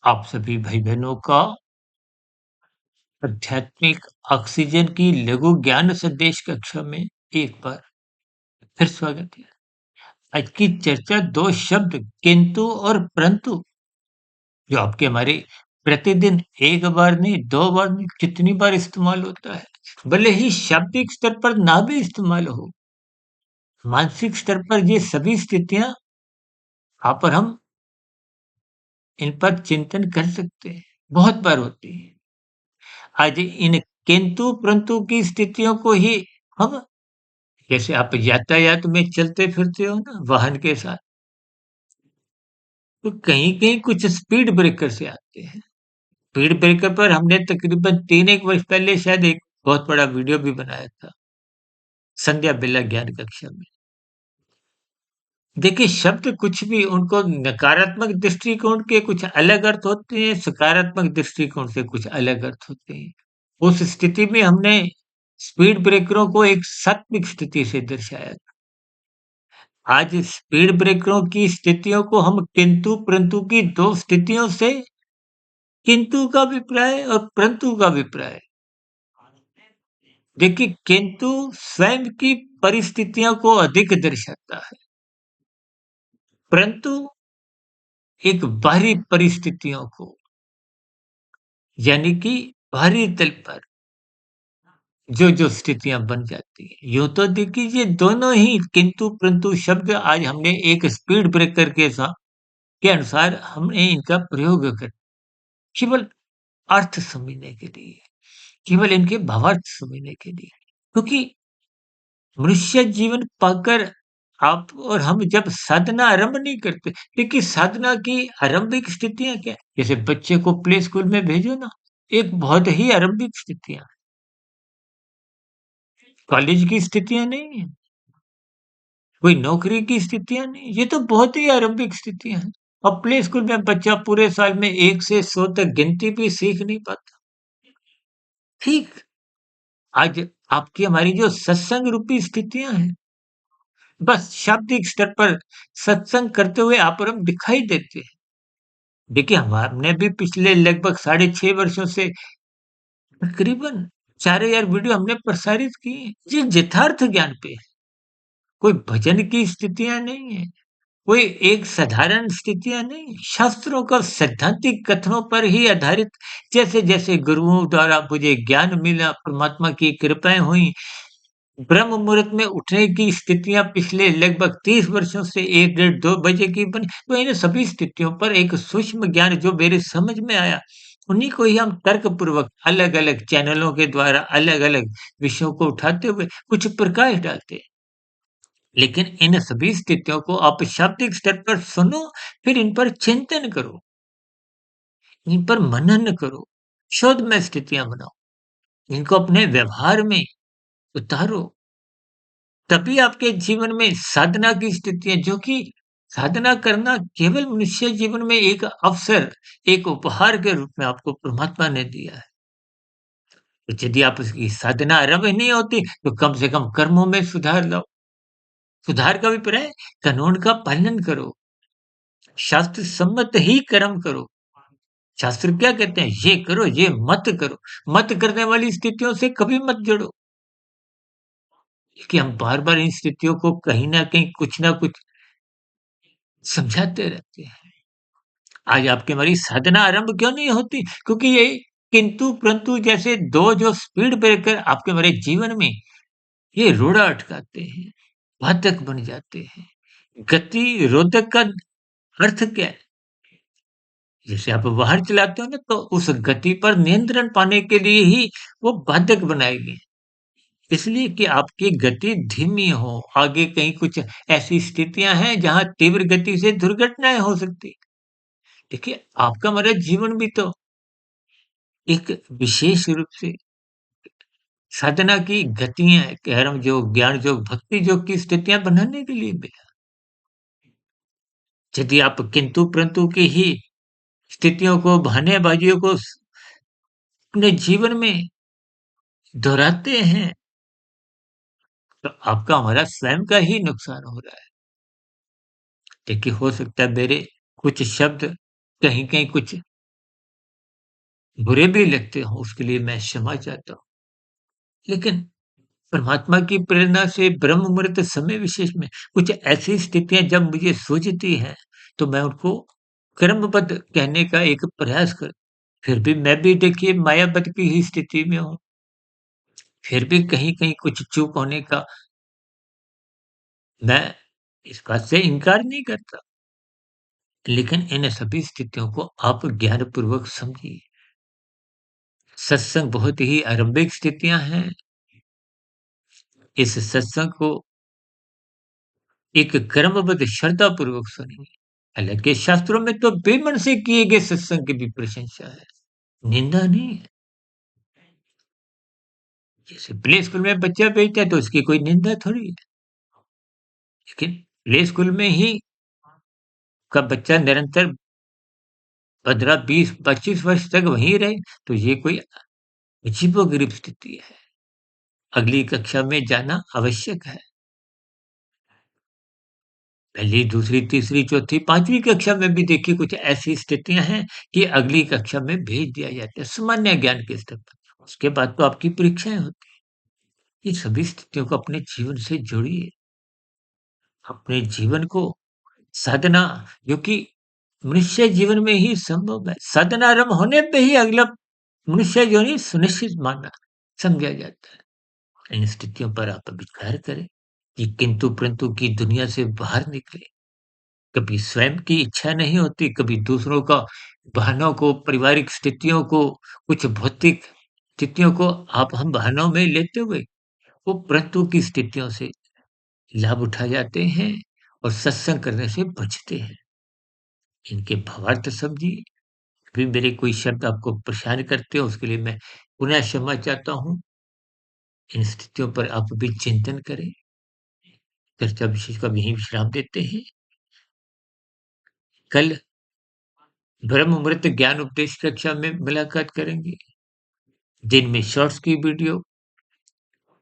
आप सभी भाई-बहनों का आध्यात्मिक ऑक्सीजन की लघु ज्ञान संदेश कक्षा में एक बार फिर स्वागत है। आज की चर्चा 2 शब्द किंतु और परंतु जो आपके हमारे प्रतिदिन 1 बार नहीं, 2 बार नहीं, कितनी बार इस्तेमाल होता है। भले ही शाब्दिक स्तर पर ना भी इस्तेमाल हो, मानसिक स्तर पर ये सभी स्थितियाँ आप और हम इन पर चिंतन कर सकते हैं। बहुत बार होती हैं। आज इन किंतु परंतु की स्थितियों को ही हम जैसे आप यातायात में चलते-फिरते हो ना वाहन के साथ, तो कहीं-कहीं कुछ स्पीड ब्रेकर से आते हैं। स्पीड ब्रेकर पर हमने तकरीबन 3 एक वर्ष पहले शायद एक बहुत बड़ा वीडियो भी बनाया था, संध्या बेला ज्ञान कक्षा में। देखिए शब्द कुछ भी उनको नकारात्मक दृष्टिकोण के कुछ अलग अर्थ होते हैं, सकारात्मक दृष्टिकोण से कुछ अलग अर्थ होते हैं। उस स्थिति में हमने स्पीड ब्रेकरों को एक सात्विक स्थिति से दर्शाया। आज स्पीड ब्रेकरों की स्थितियों को हम किंतु-परंतु की 2 स्थितियों से किंतु का अभिप्राय और परंतु का अभिप्राय। देखिए किंतु स्वयं की परिस्थितियों को अधिक दर्शाता है, परंतु एक बाहरी परिस्थितियों को, यानी कि बाहरी तल पर जो स्थितियाँ बन जाती हैं। यूँ तो देखिए ये दोनों ही किंतु-परंतु शब्द आज हमने एक स्पीड ब्रेकर के अनुसार हमने इनका प्रयोग कर केवल अर्थ समझने के लिए, केवल इनके भावार्थ समझने के लिए। क्योंकि मनुष्य जीवन पाकर आप और हम जब साधना आरंभ नहीं करते, देखिए साधना की आरंभिक स्थितियाँ क्या है? जैसे बच्चे को प्ले स्कूल में भेजो ना, एक बहुत ही आरंभिक स्थितियाँ, कॉलेज की स्थितियाँ नहीं है, कोई नौकरी की स्थितियाँ नहीं, ये तो बहुत ही आरंभिक स्थितियाँ हैं। अब प्ले स्कूल में बच्चा पूरे साल में 1 से 100 तक गिनती भी सीख नहीं पाता। ठीक आज आपकी हमारी जो सत्संग रूपी स्थितियाँ हैं, बस शाब्दिक स्तर पर सत्संग करते हुए आप और हम दिखाई देते हैं। देखिए हमने भी पिछले लगभग साढ़े 6 वर्षों से तकरीबन 4000 वीडियो हमने प्रसारित किए हैं। ये यथार्थ ज्ञान पे है, कोई भजन की स्थितियाँ नहीं है, कोई एक साधारण स्थितियाँ नहीं है। शास्त्रों का सैद्धांतिक कथनों पर ही आधारित जैसे-जैसे गुरुओं द्वारा मुझे ज्ञान मिला, परमात्मा की कृपाएँ हुई, ब्रह्म मुहूर्त में उठने की स्थितियाँ पिछले लगभग 30 वर्षों से 1 डेढ़ 2 बजे की बनी, तो इन सभी स्थितियों पर एक सूक्ष्म ज्ञान जो मेरे समझ में आया, उन्हीं को ही हम तर्कपूर्वक अलग-अलग चैनलों के द्वारा अलग-अलग विषयों को उठाते हुए कुछ प्रकाश डालते हैं। लेकिन इन सभी स्थितियों को आप शाब्दिक स्तर पर सुनो, फिर इन पर चिंतन करो, इन पर मनन करो, शोध में स्थितियाँ बनाओ, इनको अपने व्यवहार में उतारो। तभी आपके जीवन में साधना की स्थितियाँ जो कि साधना करना केवल मनुष्य जीवन में एक अवसर, एक उपहार के रूप में आपको परमात्मा ने दिया है। तो यदि आप उसकी साधना आरंभ ही नहीं होती, तो कम से कम कर्मों में सुधार लाओ। सुधार का अभिप्राय कानून का पालन करो, शास्त्र सम्मत ही कर्म करो। शास्त्र क्या कहते हैं? ये करो, ये मत करो। मत करने वाली स्थितियों से कभी मत जुड़ो। कि हम बार-बार इन स्थितियों को कहीं न कहीं कुछ न कुछ समझाते रहते हैं। आज आपकी हमारी साधना आरंभ क्यों नहीं होती? क्योंकि ये किंतु-परंतु जैसे 2 जो स्पीड ब्रेकर आपके हमारे जीवन में ये रोड़ा अटकाते हैं, बाधक बन जाते हैं। गति रोधक का अर्थ क्या है? जैसे आप वाहन चलाते हो ना तो उस गति पर नियंत्रण पाने के लिए ही वो बाधक बनाए गए हैं। इसलिए कि आपकी गति धीमी हो, आगे कहीं कुछ ऐसी स्थितियाँ हैं जहाँ तीव्र गति से दुर्घटनाएँ हो सकती हैं। देखिए आपका हमारा जीवन भी तो एक विशेष रूप से साधना की गतियाँ कर्म योग, ज्ञान योग, भक्ति योग की स्थितियाँ बनाने के लिए मिला। यदि आप किंतु-परंतु की ही स्थितियों को, बहानेबाजियों को अपने जीवन में दोहराते हैं, तो आपका हमारा स्वयं का ही नुकसान हो रहा है। देखिए हो सकता है मेरे कुछ शब्द कहीं-कहीं कुछ बुरे भी लगते हों, उसके लिए मैं क्षमा चाहता हूँ। लेकिन परमात्मा की प्रेरणा से ब्रह्म मुहूर्त समय विशेष में कुछ ऐसी स्थितियाँ जब मुझे सूझती हैं, तो मैं उनको क्रमबद्ध कहने का एक प्रयास कर फिर भी मैं भी देखिए मायाबद की ही स्थिति में हूँ। फिर भी कहीं-कहीं कुछ चूक होने का मैं इस बात से इनकार नहीं करता। लेकिन इन सभी स्थितियों को आप ज्ञानपूर्वक समझिए। सत्संग बहुत ही आरंभिक स्थितियाँ हैं। इस सत्संग को एक क्रमबद्ध श्रद्धापूर्वक सुनिए। हालाँकि शास्त्रों में तो बेमन से किए गए सत्संग की भी प्रशंसा है, निंदा नहीं है। जैसे प्ले स्कूल में बच्चा भेजते हैं तो उसकी कोई निंदा थोड़ी है। लेकिन प्ले स्कूल में ही का बच्चा निरंतर 15, 20, 25 वर्ष तक वहीं रहे, तो ये कोई अजीबो-गरीब स्थिति है। अगली कक्षा में जाना आवश्यक है। पहली, दूसरी, तीसरी, चौथी, 5वीं कक्षा में भी देखिए कुछ ऐसी स्थितियाँ हैं कि अगली कक्षा में भेज दिया जाता है, सामान्य ज्ञान के स्तर पर। उसके बाद तो आपकी परीक्षाएँ होती हैं। ये सभी स्थितियों को अपने जीवन से जोड़िए। अपने जीवन को साधना जो कि मनुष्य जीवन में ही संभव है। साधना आरंभ होने पे ही अगला मनुष्य जो है सुनिश्चित माना समझा जाता है। इन स्थितियों पर आप विचार करें कि किंतु-परंतु की दुनिया से बाहर निकलें। कभी स्वयं की इच्छा नहीं होती, कभी दूसरों का बहानों को, पारिवारिक स्थितियों को, कुछ भौतिक स्थितियों को आप हम बहानों में लेते हुए, वो परंतु की स्थितियों से लाभ उठा जाते हैं और सत्संग करने से बचते हैं। इनके भावार्थ समझिए। फिर मेरे कोई शब्द आपको परेशान करते हो उसके लिए मैं पुनः क्षमा चाहता हूँ। इन स्थितियों पर आप भी चिंतन करें। चर्चा विशेष को अब यहीं विश्राम देते हैं। कल ब्रह्म मुहूर्त ज्ञान उपदेश कक्षा में मुलाकात करेंगे। दिन में शॉर्ट्स की वीडियो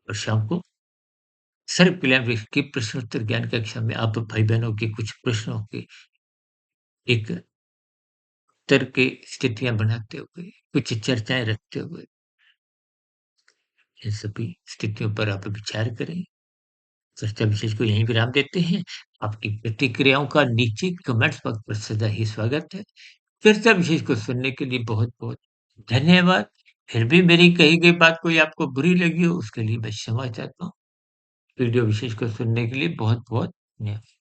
और शाम को सर्व कल्याण वृक्ष की प्रश्नोत्तर ज्ञान कक्षा में आप भाई-बहनों के कुछ प्रश्नों के एक उत्तर की स्थितियाँ बनाते हुए, कुछ चर्चाएँ रखते हुए, इन सभी स्थितियों पर आप विचार करें। चर्चा विशेष को यहीं विराम देते हैं। आपकी प्रतिक्रियाओं का नीचे कमेंट्स बॉक्स पर सदा ही स्वागत है। चर्चा विशेष को सुनने के लिए बहुत-बहुत धन्यवाद। फिर भी मेरी कही गई बात कोई आपको बुरी लगी हो उसके लिए मैं क्षमा चाहता हूँ। वीडियो विशेष को सुनने के लिए बहुत-बहुत धन्यवाद।